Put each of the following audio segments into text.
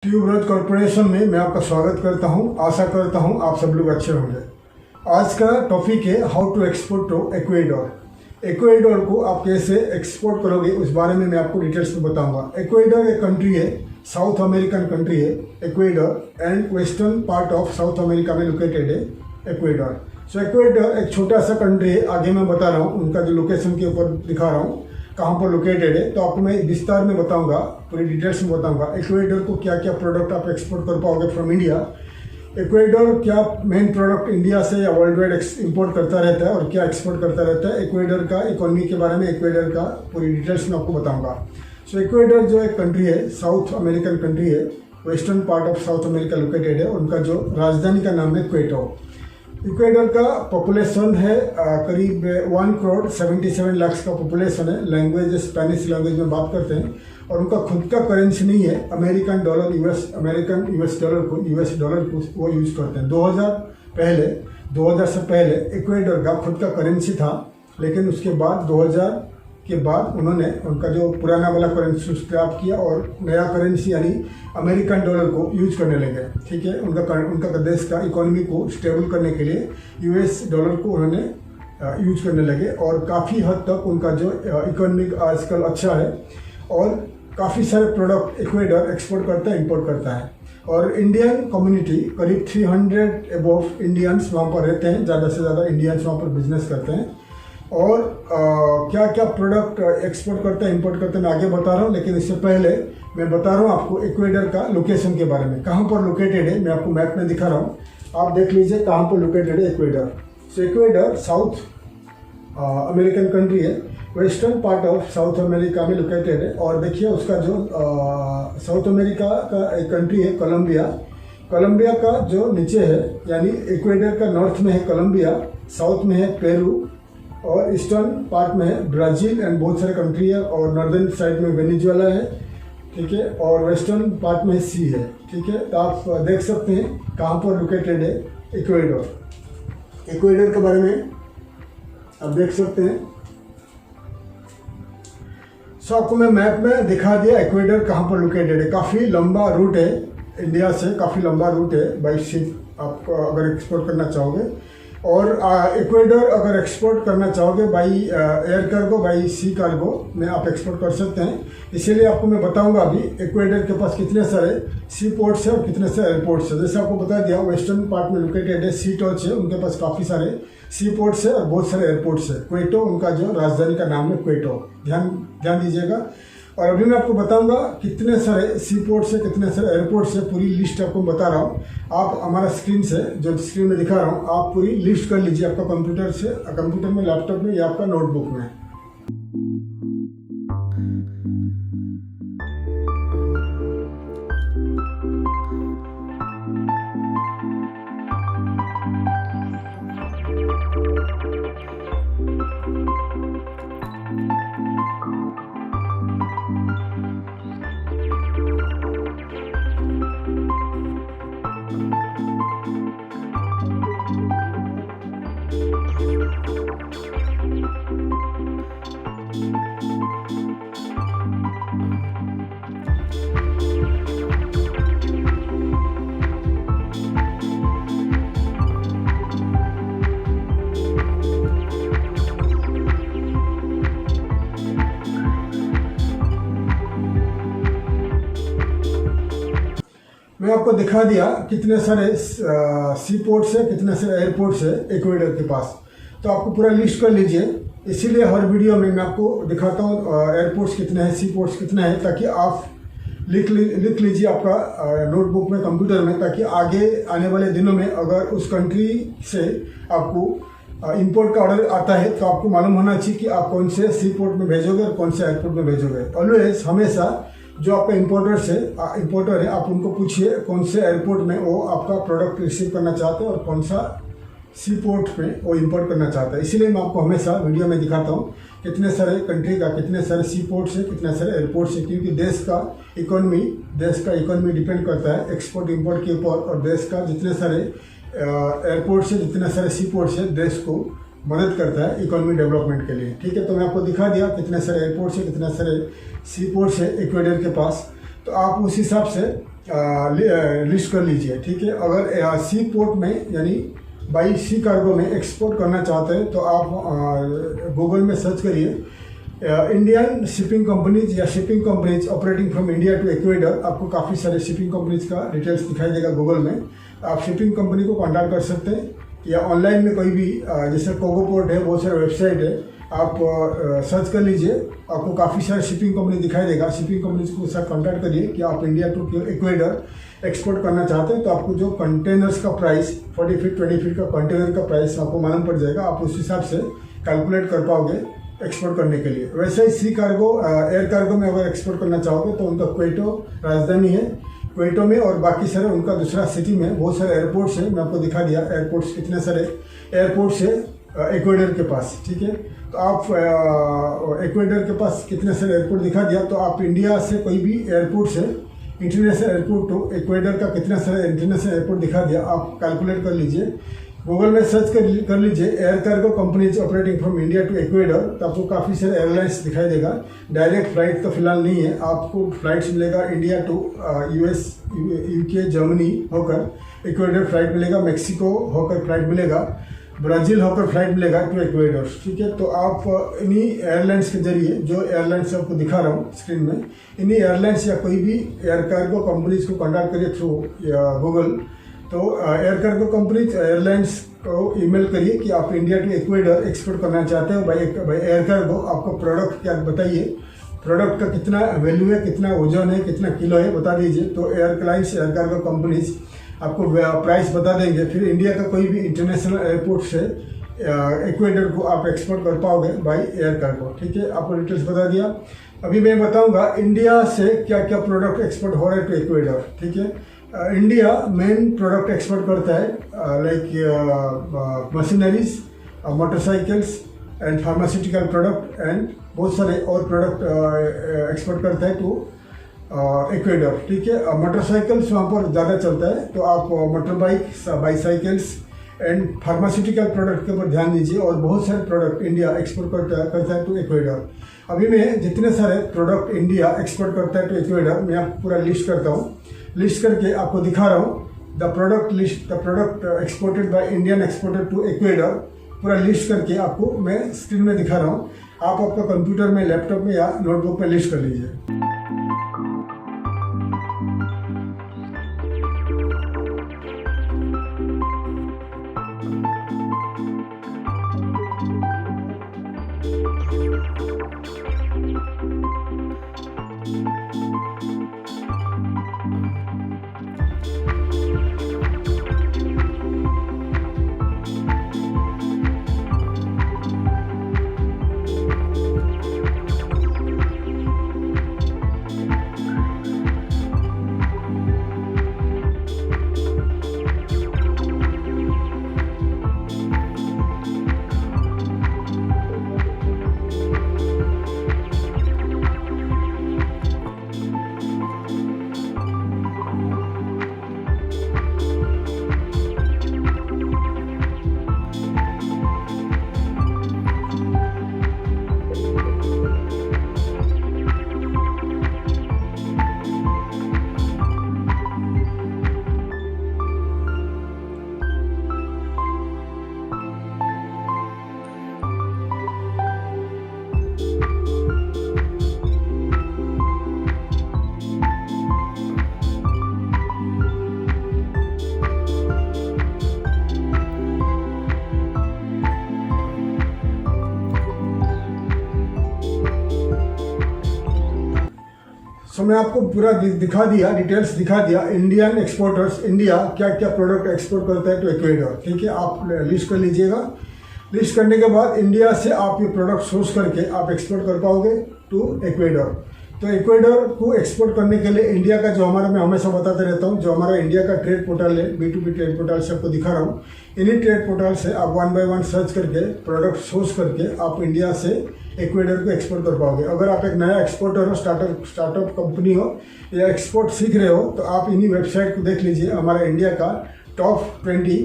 Tuberose corporation में मैं आपका स्वागत करता हूं। आशा करता हूं आप सब लोग अच्छे होंगे। आज का टॉपिक है how to export to Ecuador. Ecuador को आप कैसे एक्सपोर्ट करोगे उस बारे में मैं आपको डिटेल्स में बताऊंगा। इक्वाडोर एक कंट्री है, साउथ अमेरिकन कंट्री है Ecuador, and western part of south America में लोकेटेड है इक्वाडोर। सो इक्वाडोर एक छोटा सा कंट्री है, आगे मैं बता रहा हूँ, उनका जो लोकेशन के ऊपर दिखा रहा हूँ कहाँ पर लोकेटेड है, तो आपको मैं विस्तार में बताऊंगा, पूरी डिटेल्स में बताऊंगा इक्वाडोर को क्या क्या प्रोडक्ट आप एक्सपोर्ट कर पाओगे फ्रॉम इंडिया। इक्वाडोर क्या मेन प्रोडक्ट इंडिया से या वर्ल्ड वाइड इंपोर्ट करता रहता है और क्या एक्सपोर्ट करता रहता है, इक्वाडोर का इकोनॉमी के बारे में, इक्वाडोर का पूरी डिटेल्स में आपको बताऊंगा। सो इक्वाडोर जो एक कंट्री है, साउथ अमेरिकन कंट्री है, western part of south America located है। उनका जो राजधानी का नाम है क्वेटो। इक्वाडोर का पॉपुलेशन है करीब 1,77 लाख का पॉपुलेशन है। लैंग्वेज स्पेनिश लैंग्वेज में बात करते हैं और उनका खुद का करेंसी नहीं है। अमेरिकन डॉलर यूएस डॉलर को वो यूज़ करते हैं। 2000 से पहले इक्वाडोर का खुद का करेंसी था, लेकिन उसके बाद 2000 के बाद उन्होंने उनका जो पुराना वाला करेंसी स्क्रैप किया और नया करेंसी यानी अमेरिकन डॉलर को यूज करने लगे। ठीक है, उनका देश का इकोनॉमी को स्टेबल करने के लिए यूएस डॉलर को उन्होंने यूज करने लगे और काफ़ी हद तक उनका जो इकोनॉमिक आजकल अच्छा है और काफ़ी सारे प्रोडक्ट इक्वाडोर एक्सपोर्ट करता है, इंपोर्ट करता है। और इंडियन कम्युनिटी करीब 300 अबव इंडियंस वहाँ पर रहते हैं, ज़्यादा से ज़्यादा इंडियंस वहाँ पर बिजनेस करते हैं। और क्या क्या प्रोडक्ट एक्सपोर्ट करते हैं, इंपोर्ट करते हैं, मैं आगे बता रहा हूँ। लेकिन इससे पहले मैं बता रहा हूँ आपको इक्वाडोर का लोकेशन के बारे में, कहाँ पर लोकेटेड है। मैं आपको मैप में दिखा रहा हूँ, आप देख लीजिए कहाँ पर लोकेटेड है इक्वाडोर। सो इक्वाडोर साउथ अमेरिकन कंट्री है, western part of south America में लोकेटेड है। और देखिए उसका जो साउथ अमेरिका का एक कंट्री है कोलंबिया का जो नीचे है, यानी इक्वाडोर का नॉर्थ में है कोलंबिया, साउथ में है पेरू और ईस्टर्न पार्ट में है ब्राज़ील एंड बहुत सारे कंट्री है। और नॉर्दर्न साइड में वेनेजुएला है, ठीक है, और वेस्टर्न पार्ट में सी है। ठीक है, तो आप देख सकते हैं कहाँ पर लोकेटेड है इक्वाडोर के बारे में आप देख सकते हैं। सो आपको मैं मैप में दिखा दिया इक्वाडोर कहाँ पर लोकेटेड है। काफ़ी लंबा रूट है, इंडिया से काफ़ी लंबा रूट है बाई शिप आप अगर एक्सपोर्ट करना चाहोगे। और इक्वाडोर अगर एक्सपोर्ट करना चाहोगे by air cargo, by sea cargo में आप एक्सपोर्ट कर सकते हैं। इसीलिए आपको मैं बताऊंगा अभी इक्वाडोर के पास कितने सारे सी पोर्ट्स है और कितने सारे एयरपोर्ट्स है। जैसे आपको बता दिया वेस्टर्न पार्ट में लोकेटेड है, सी टॉच है, उनके पास काफ़ी सारे सी पोर्ट्स है और बहुत सारे एयरपोर्ट्स है। क्वेटो उनका जो राजधानी का नाम है क्वेटो, ध्यान दीजिएगा। और अभी मैं आपको बताऊंगा कितने सारे सी पोर्ट्स है, कितने सारे एयरपोर्ट्स है, पूरी लिस्ट आपको बता रहा हूँ। आप हमारा स्क्रीन से जो स्क्रीन में दिखा रहा हूँ, आप पूरी लिस्ट कर लीजिए आपका कंप्यूटर में, लैपटॉप में या आपका नोटबुक में। मैं आपको दिखा दिया कितने सारे सी पोर्ट्स है, कितने सारे एयरपोर्ट्स है इक्वाडोर के पास। तो आपको पूरा लिस्ट कर लीजिए। इसीलिए हर वीडियो में मैं आपको दिखाता हूँ एयरपोर्ट्स कितने हैं, सी पोर्ट्स कितने हैं, ताकि आप लिख लीजिए आपका नोटबुक में, कंप्यूटर में, ताकि आगे आने वाले दिनों में अगर उस कंट्री से आपको इंपोर्ट का ऑर्डर आता है तो आपको मालूम होना चाहिए कि आप कौन से सी पोर्ट में भेजोगे और कौन से एयरपोर्ट में भेजोगे। ऑलवेज हमेशा जो आपका इंपोर्टर है आप उनको पूछिए कौन से एयरपोर्ट में वो आपका प्रोडक्ट रिसीव करना चाहते हैं और कौन सा सी पोर्ट में वो इंपोर्ट करना चाहता है। इसीलिए मैं आपको हमेशा वीडियो में दिखाता हूँ कितने सारे कंट्री का कितने सारे सी पोर्ट्स है, कितने सारे एयरपोर्ट्स है, क्योंकि देश का इकोनॉमी डिपेंड करता है एक्सपोर्ट इंपोर्ट के ऊपर। और देश का जितने सारे एयरपोर्ट्स है, जितने सारे सी पोर्ट्स है, देश को मदद करता है इकोनॉमी डेवलपमेंट के लिए। ठीक है, तो मैं आपको दिखा दिया कितने सारे एयरपोर्ट्स है, कितने सारे सी पोर्ट्स है इक्वाडोर के पास। तो आप उस हिसाब से लिस्ट कर लीजिए, ठीक है। अगर सी पोर्ट में यानी बाई सी कार्गो में एक्सपोर्ट करना चाहते हैं तो आप गूगल में सर्च करिए इंडियन शिपिंग कंपनीज या shipping companies operating from India to Ecuador. आपको काफ़ी सारे शिपिंग कंपनीज का डिटेल्स दिखाई देगा गूगल में। आप शिपिंग कंपनी को कॉन्टैक्ट कर सकते हैं या ऑनलाइन में कोई भी जैसे कोगो पोर्ट है, बहुत सारे वेबसाइट है, आप सर्च कर लीजिए, आपको काफ़ी सारे शिपिंग कंपनी दिखाई देगा। शिपिंग कंपनीज को साथ कॉन्टैक्ट करिए कि आप इंडिया टू इक्वेडर एक्सपोर्ट करना चाहते हैं, तो आपको जो कंटेनर्स का प्राइस 40 फीट 20 फीट का कंटेनर का प्राइस आपको मालूम पड़ जाएगा। आप उस हिसाब से कैलकुलेट कर पाओगे एक्सपोर्ट करने के लिए। वैसे ही सी कार्गो एयर कार्गो में अगर एक्सपोर्ट करना चाहोगे तो उनका क्वेटो राजधानी है, क्वेटो में और बाकी सारे उनका दूसरा सिटी में बहुत सारे एयरपोर्ट्स है। मैं आपको दिखा दिया एयरपोर्ट्स, कितने सारे एयरपोर्ट्स है इक्वेडर के पास, ठीक है। तो आप इक्वेडर के पास कितने सारे एयरपोर्ट दिखा दिया, तो आप इंडिया से कोई भी एयरपोर्ट से इंटरनेशनल एयरपोर्ट तो इक्वेडर का कितना सारे इंटरनेशनल एयरपोर्ट दिखा दिया, आप कैलकुलेट कर लीजिए। गूगल में सर्च कर लीजिए air cargo companies operating from India to Ecuador, तो आपको काफ़ी सारे एयरलाइंस दिखाई देगा। डायरेक्ट फ्लाइट तो फिलहाल नहीं है, आपको फ्लाइट्स मिलेगा India to US UK Germany होकर इक्वेडर फ्लाइट मिलेगा, मेक्सिको होकर फ्लाइट मिलेगा, ब्राज़ील होकर फ्लाइट मिलेगा टू इक्वेडर, ठीक है। तो आप इन्हीं एयरलाइंस के जरिए, जो एयरलाइंस आपको दिखा रहा हूँ स्क्रीन में, इन्हीं एयरलाइंस या कोई भी एयर कार्गो कंपनीज को कॉन्टैक्ट करिए थ्रू गूगल। तो एयर कार्गो कंपनीज एयरलाइंस को ईमेल करिए कि आप इंडिया टू इक्वेडर एक्सपोर्ट करना चाहते हो बाई एयर कार्गो। आपका प्रोडक्ट क्या बताइए, प्रोडक्ट का कितना वैल्यू है, कितना वजन है, कितना किलो है, बता दीजिए। तो एयरलाइंस एयर कार्गो कंपनीज आपको प्राइस बता देंगे। फिर इंडिया का कोई भी इंटरनेशनल एयरपोर्ट से इक्वेडर को आप एक्सपोर्ट कर पाओगे बाई एयर कार्गो, ठीक है। आपको डिटेल्स बता दिया। अभी मैं बताऊंगा इंडिया से क्या क्या प्रोडक्ट एक्सपोर्ट हो रहे हैं टू इक्वेडर, ठीक है। इंडिया मेन प्रोडक्ट एक्सपोर्ट करता है like machineries, motorcycles and pharmaceutical product and बहुत सारे और प्रोडक्ट एक्सपोर्ट करता है टू इक्वेडर, ठीक है। मोटरसाइकिल्स वहाँ पर ज़्यादा चलता है, तो आप motor bicycles and pharmaceutical product के ऊपर ध्यान दीजिए। और बहुत सारे प्रोडक्ट इंडिया एक्सपोर्ट करता है टू इक्वेडर। अभी मैं जितने सारे प्रोडक्ट इंडिया एक्सपोर्ट करता है टू इक्वेडर, मैं आपको पूरा लिस्ट करता हूँ, लिस्ट करके आपको दिखा रहा हूँ। The product list, the product exported by Indian exporter to Ecuador, पूरा लिस्ट करके आपको मैं स्क्रीन में दिखा रहा हूँ। आप आपका कंप्यूटर में, लैपटॉप में या नोटबुक में लिस्ट कर लीजिए। सो मैं आपको पूरा दिखा दिया, डिटेल्स दिखा दिया इंडियन एक्सपोर्टर्स, इंडिया क्या क्या प्रोडक्ट एक्सपोर्ट करता है टू इक्वेडर, ठीक है। आप लिस्ट कर लीजिएगा। लिस्ट करने के बाद इंडिया से आप ये प्रोडक्ट सोर्स करके आप एक्सपोर्ट कर पाओगे टू इक्वेडर। तो इक्वेडर को एक्सपोर्ट करने के लिए इंडिया का जो हमारा, मैं हमेशा बताते रहता हूँ, जो हमारा इंडिया का ट्रेड पोर्टल है, B2B ट्रेड पोर्टल से आपको दिखा रहा हूँ। इन्हीं ट्रेड पोर्टल से आप 1 बाय 1 सर्च करके प्रोडक्ट सोर्स करके आप इंडिया से इक्वेडर को एक्सपोर्ट कर पाओगे। अगर आप एक नया एक्सपोर्टर हो, स्टार्टअप कंपनी हो या एक्सपोर्ट सीख रहे हो, तो आप इन्हीं वेबसाइट को देख लीजिए। हमारा इंडिया का टॉप 20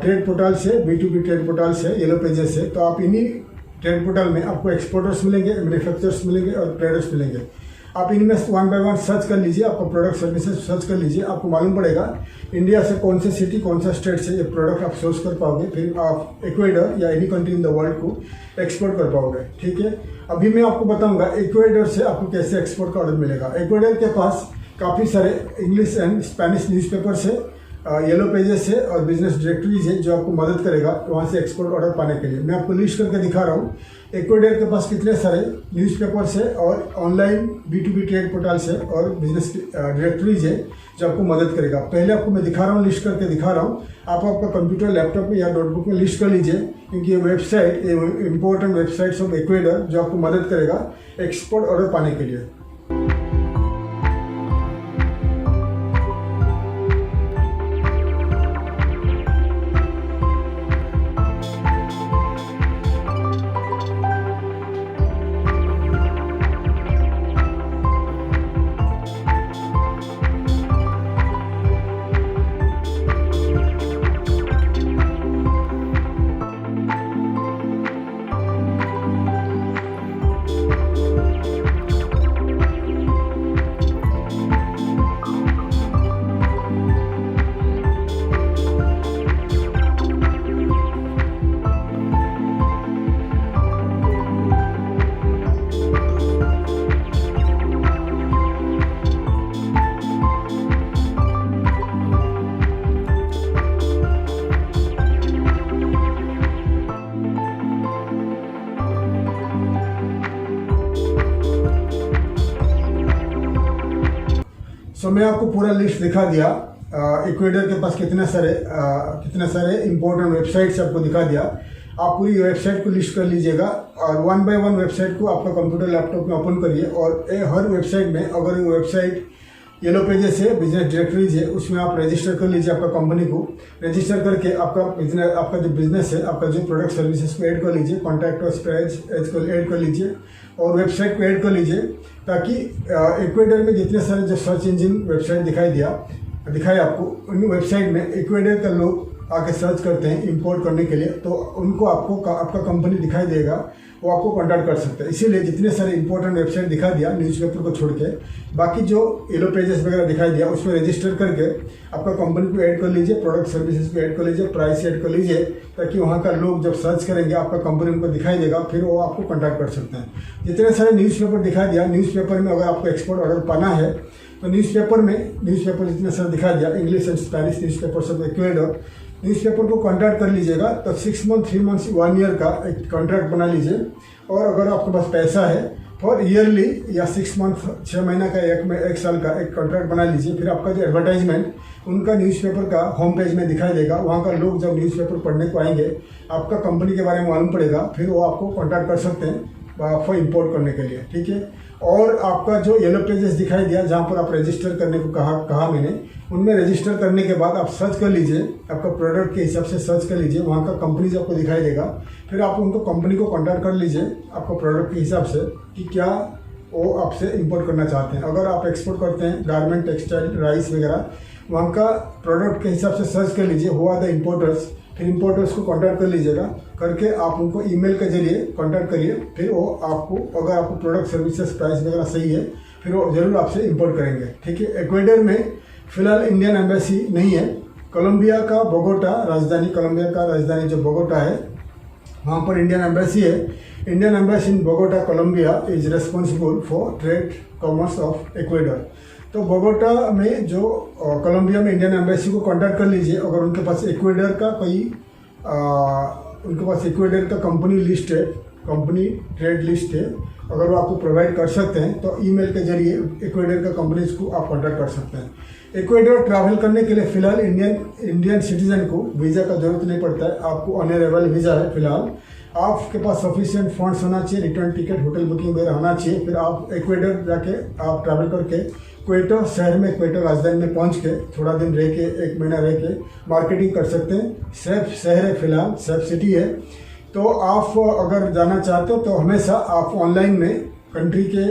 ट्रेड पोर्टल से, B2B ट्रेड पोर्टल से, येलो पेजेस से, तो आप इन्हीं ट्रेड पोर्टल में आपको एक्सपोर्टर्स मिलेंगे, मैन्युफैक्चरर्स मिलेंगे और ट्रेडर्स मिलेंगे। आप इनमें वन बाय वन सर्च कर लीजिए, आपको प्रोडक्ट सर्विसेज सर्च कर लीजिए, आपको मालूम पड़ेगा इंडिया से कौन से सिटी कौन सा स्टेट से ये प्रोडक्ट आप सोर्स कर पाओगे, फिर आप इक्वेडर या any country in the world को एक्सपोर्ट कर पाओगे। ठीक है, अभी मैं आपको बताऊंगा इक्वेडर से आपको कैसे एक्सपोर्ट का ऑर्डर मिलेगा। इक्वेडर के पास काफ़ी सारे इंग्लिश एंड स्पेनिश न्यूज़पेपर से, येलो पेजेस है और बिजनेस डायरेक्टरीज है जो आपको मदद करेगा वहाँ से एक्सपोर्ट ऑर्डर पाने के लिए। मैं आपको लिस्ट करके दिखा रहा हूँ इक्वेडर के पास कितने सारे न्यूज़पेपर से और ऑनलाइन B2B ट्रेड पोर्टल से और बिजनेस डायरेक्टरीज है जो आपको मदद करेगा। पहले आपको मैं दिखा रहा हूँ, लिस्ट करके दिखा रहा हूँ। आप आपका कंप्यूटर, लैपटॉप में या नोटबुक में लिस्ट कर लीजिए, क्योंकि ये website important websites of Ecuador जो आपको मदद करेगा एक्सपोर्ट ऑर्डर पाने के लिए। मैं आपको पूरा लिस्ट दिखा दिया। इक्वेडर के पास कितने सारे इंपॉर्टेंट वेबसाइट्स आपको दिखा दिया। आप पूरी वेबसाइट को लिस्ट कर लीजिएगा और वन बाय वन वेबसाइट को आपका कंप्यूटर, लैपटॉप में ओपन करिए और हर वेबसाइट में, अगर वो वेबसाइट येलो पेजेस है, बिजनेस डायरेक्टरीज है, उसमें आप रजिस्टर कर लीजिए आपका कंपनी को। रजिस्टर करके आपका जो बिजनेस है, आपका जो प्रोडक्ट सर्विसेज को ऐड कर लीजिए, कॉन्टैक्ट अस पे ऐड कर लीजिए और वेबसाइट को ऐड कर लीजिए, ताकि इक्वेडर में जितने सारे जो सर्च इंजन वेबसाइट दिखाए आपको, उन वेबसाइट में इक्वेडर का लोग आके सर्च करते हैं इंपोर्ट करने के लिए, तो उनको आपका कंपनी दिखाई देगा, वो आपको कॉन्टैक्ट कर सकते हैं। इसीलिए जितने सारे इंपॉर्टेंट वेबसाइट दिखा दिया न्यूज़पेपर को छोड़ के, बाकी जो येलो पेजेस वगैरह दिखाई दिया उसमें रजिस्टर करके आपका कंपनी को ऐड कर लीजिए, प्रोडक्ट सर्विसेज को ऐड कर लीजिए, प्राइस ऐड कर लीजिए, ताकि वहाँ का लोग जब सर्च करेंगे आपका कंपनी उनको दिखाई देगा, फिर वो आपको कॉन्टैक्ट कर सकते हैं। जितने सारे न्यूज़पेपर दिखा दिया, न्यूज़पेपर में अगर आपको एक्सपोर्ट ऑर्डर पाना है तो न्यूज़पेपर जितने सारे दिखा दिया, इंग्लिश एंड स्पेनिश न्यूज़पेपर सब इक्वेडर न्यूज़पेपर को कॉन्टैक्ट कर लीजिएगा। तो 6 मंथ, 3 मंथ्स, 1 ईयर का एक कॉन्ट्रैक्ट बना लीजिए। और अगर आपके पास पैसा है फॉर ईयरली या 6 मंथ, 6 महीना का, 1 साल का एक कॉन्ट्रैक्ट बना लीजिए। फिर आपका जो एडवर्टाइजमेंट उनका न्यूज़पेपर का होम पेज में दिखाई देगा। वहाँ का लोग जब न्यूज़पेपर पढ़ने को आएंगे, आपका कंपनी के बारे में मालूम पड़ेगा, फिर वो आपको कॉन्टैक्ट कर सकते हैं फॉर इंपोर्ट करने के लिए। ठीक है, और आपका जो येलो पेजेस दिखाई दिया जहाँ पर आप रजिस्टर करने को कहा मैंने, उनमें रजिस्टर करने के बाद आप सर्च कर लीजिए, आपका प्रोडक्ट के हिसाब से सर्च कर लीजिए, वहाँ का कंपनी जो आपको दिखाई देगा। फिर आप उनको कंपनी को कॉन्टैक्ट कर लीजिए आपका प्रोडक्ट के हिसाब से कि क्या वो आपसे इंपोर्ट करना चाहते हैं। अगर आप एक्सपोर्ट करते हैं गारमेंट, टेक्सटाइल, राइस वगैरह, वहाँ का प्रोडक्ट के हिसाब से सर्च कर लीजिए हु आर द इम्पोर्टर्स। फिर इम्पोर्टर्स को कॉन्टैक्ट कर लीजिएगा, करके आप उनको ईमेल के जरिए कॉन्टैक्ट करिए। फिर वो आपको, अगर आपको प्रोडक्ट सर्विसेज प्राइस वगैरह सही है, फिर वो ज़रूर आपसे इंपोर्ट करेंगे। ठीक है, इक्वेडर में फ़िलहाल इंडियन एम्बेसी नहीं है। कोलंबिया का बोगोटा, कोलंबिया का राजधानी जो बोगोटा है, वहाँ पर इंडियन एम्बेसी है। Indian embassy in Bogota, Colombia is responsible for trade commerce of Ecuador. तो बोगोटा में जो कोलंबिया में इंडियन एम्बेसी को कांटेक्ट कर लीजिए। अगर उनके पास इक्वेडर का कंपनी लिस्ट है, कंपनी ट्रेड लिस्ट है, अगर वो आपको प्रोवाइड कर सकते हैं तो ईमेल के जरिए इक्वेडर का कंपनीज को आप कांटेक्ट कर सकते हैं। इक्वेडर ट्रैवल करने के लिए फ़िलहाल इंडियन सिटीजन को वीज़ा का जरूरत नहीं पड़ता है, आपको ऑन अराइवल वीज़ा है। फिलहाल आपके पास सफिशिएंट फंड्स होना चाहिए, रिटर्न टिकट, होटल बुकिंग वगैरह होना चाहिए। फिर आप इक्वेडर जाके आप ट्रैवल करके क्वेटो शहर में, क्वेटो राजधानी में पहुंच के थोड़ा दिन रह के, 1 महीना रह के मार्केटिंग कर सकते हैं। सेफ शहर है, फिलहाल सेफ सिटी है। तो आप अगर जाना चाहते हो तो हमेशा आप ऑनलाइन में कंट्री के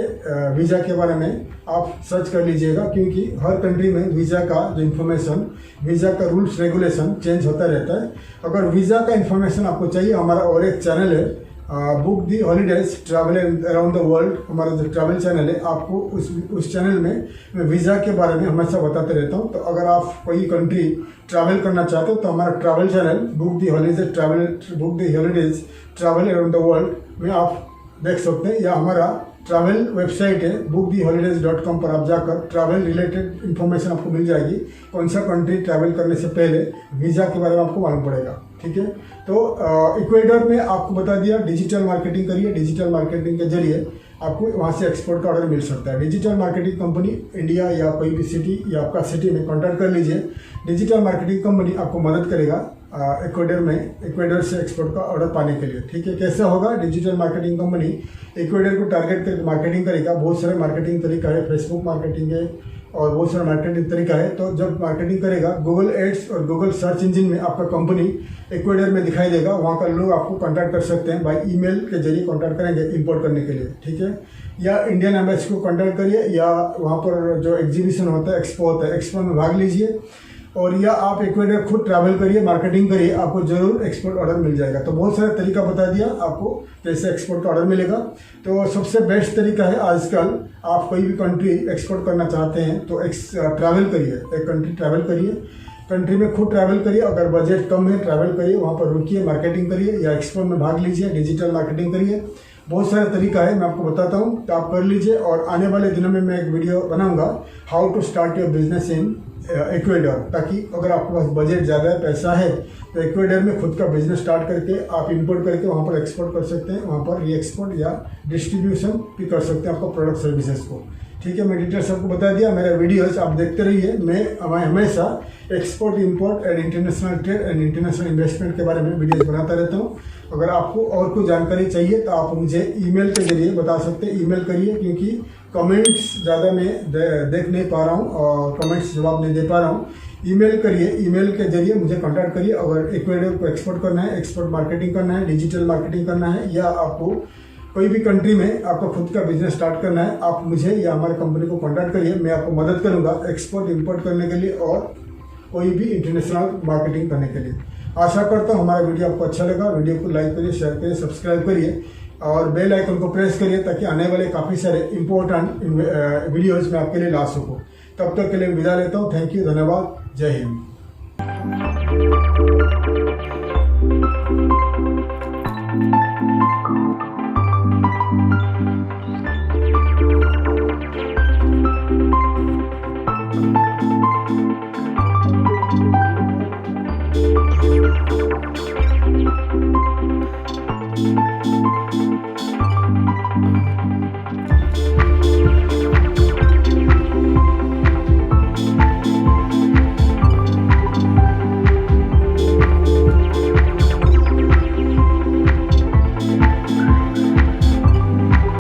वीज़ा के बारे में आप सर्च कर लीजिएगा, क्योंकि हर कंट्री में वीज़ा का जो इन्फॉर्मेशन, वीज़ा का रूल्स रेगुलेशन चेंज होता रहता है। अगर वीज़ा का इन्फॉर्मेशन आपको चाहिए, हमारा और एक चैनल है book the holidays travel around the world, हमारा जो ट्रैवल चैनल है, आपको उस चैनल में मैं वीज़ा के बारे में हमेशा बताते रहता हूँ। तो अगर आप कोई कंट्री ट्रैवल करना चाहते हो तो हमारा travel channel book the holidays travel around the world में आप देख सकते हैं, या हमारा ट्रैवल वेबसाइट है booktheholidays.com पर आप जाकर ट्रैवल रिलेटेड इन्फॉर्मेशन आपको मिल जाएगी। कौन सा कंट्री ट्रैवल करने से पहले वीज़ा के बारे में आपको मालूम पड़ेगा। ठीक है, तो इक्वेडर में आपको बता दिया, डिजिटल मार्केटिंग करिए। डिजिटल मार्केटिंग के जरिए आपको वहाँ से एक्सपोर्ट का ऑर्डर मिल सकता है। डिजिटल मार्केटिंग कंपनी इंडिया या कोई भी सिटी या आपका सिटी में कॉन्टैक्ट कर लीजिए। डिजिटल मार्केटिंग कंपनी आपको मदद करेगा इक्वेडर से एक्सपोर्ट का ऑर्डर पाने के लिए। ठीक है, कैसा होगा? डिजिटल मार्केटिंग कंपनी इक्वेडर को टारगेट करके मार्केटिंग करेगा। बहुत सारे मार्केटिंग तरीका है, फेसबुक मार्केटिंग है और बहुत सारा मार्केटिंग तरीका है। तो जब मार्केटिंग करेगा, गूगल एड्स और गूगल सर्च इंजिन में आपका कंपनी इक्वेडर में दिखाई देगा। वहाँ का लोग आपको कॉन्टैक्ट कर सकते हैं, बाय ईमेल के जरिए कॉन्टैक्ट करेंगे इंपोर्ट करने के लिए। ठीक है, या इंडियन एम्बेसी को कॉन्टैक्ट करिए, या वहाँ पर जो एग्जीबिशन होता है, एक्सपो होता है, एक्सपो में भाग लीजिए, और या आप इक्वेडर खुद ट्रैवल करिए, मार्केटिंग करिए, आपको जरूर एक्सपोर्ट ऑर्डर मिल जाएगा। तो बहुत सारे तरीका बता दिया आपको कैसे एक्सपोर्ट का ऑर्डर मिलेगा। तो सबसे बेस्ट तरीका है आजकल, आप कोई भी कंट्री एक्सपोर्ट करना चाहते हैं तो ट्रैवल करिए, एक कंट्री ट्रैवल करिए, कंट्री में खुद ट्रैवल करिए। अगर बजट कम है, ट्रैवल करिए, वहाँ पर रुकिए, मार्केटिंग करिए, या एक्सपो में भाग लीजिए, डिजिटल मार्केटिंग करिए। बहुत सारा तरीका है, मैं आपको बताता हूँ, तो आप कर लीजिए। और आने वाले दिनों में मैं एक वीडियो बनाऊंगा how to start your business in Ecuador, ताकि अगर आपके पास बजट ज़्यादा है, पैसा है, तो इक्वेडर में खुद का बिजनेस स्टार्ट करके आप इंपोर्ट करके वहाँ पर एक्सपोर्ट कर सकते हैं, वहाँ पर री एक्सपोर्ट या डिस्ट्रीब्यूशन भी कर सकते हैं आपको प्रोडक्ट सर्विसेज को। ठीक है, मैं डिटेल्स आपको बता दिया। मेरा वीडियोस आप देखते रहिए। मैं हमेशा export, import and international trade and international investment के बारे में वीडियोस बनाता रहता हूँ। अगर आपको और कोई जानकारी चाहिए तो आप मुझे ईमेल के जरिए बता सकते हैं। ईमेल करिए, क्योंकि कमेंट्स ज़्यादा मैं देख नहीं पा रहा हूँ और कमेंट्स जवाब नहीं दे पा रहा हूँ। ईमेल करिए, ईमेल के जरिए मुझे कांटेक्ट करिए। अगर इक्वेडर को एक्सपोर्ट करना है, एक्सपोर्ट मार्केटिंग करना है, डिजिटल मार्केटिंग करना है, या आपको कोई भी कंट्री में आपको खुद का बिजनेस स्टार्ट करना है, आप मुझे या हमारे कंपनी को कांटेक्ट करिए। मैं आपको मदद करूंगा एक्सपोर्ट, इंपोर्ट करने के लिए और कोई भी इंटरनेशनल मार्केटिंग करने के लिए। आशा करता हूँ हमारा वीडियो आपको अच्छा लगा। वीडियो को लाइक करिए, शेयर करिए, सब्सक्राइब करिए और बेल आइकन को प्रेस करिए, ताकि आने वाले काफ़ी सारे इंपॉर्टेंट वीडियोज़ में आपके लिए ला सकूँ। तब तक के लिए विदा लेता हूँ। थैंक यू, धन्यवाद, जय हिंद। Thank you.